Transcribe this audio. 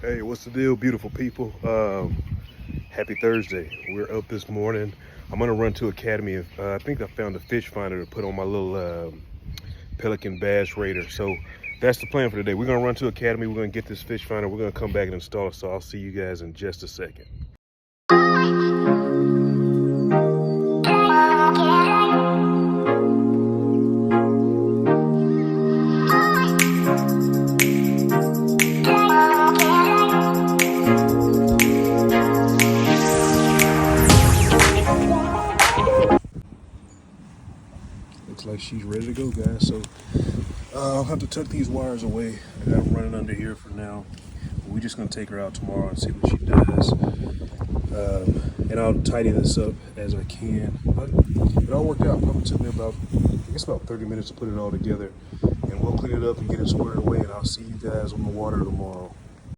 Hey, what's the deal, beautiful people? Happy Thursday. We're up this morning. I'm gonna run to Academy. I think I found a fish finder to put on my little Pelican bass raider. So that's the plan for today. We're gonna run to Academy. We're gonna get this fish finder. We're gonna come back and install it. So I'll see you guys in just a second. Looks like she's ready to go, guys. So I'll have to tuck these wires away. I got them running under here for now. We're just gonna take her out tomorrow and see what she does. And I'll tidy this up as I can. But it all worked out. Probably took me about 30 minutes to put it all together. And we'll clean it up and get it squared away. And I'll see you guys on the water tomorrow.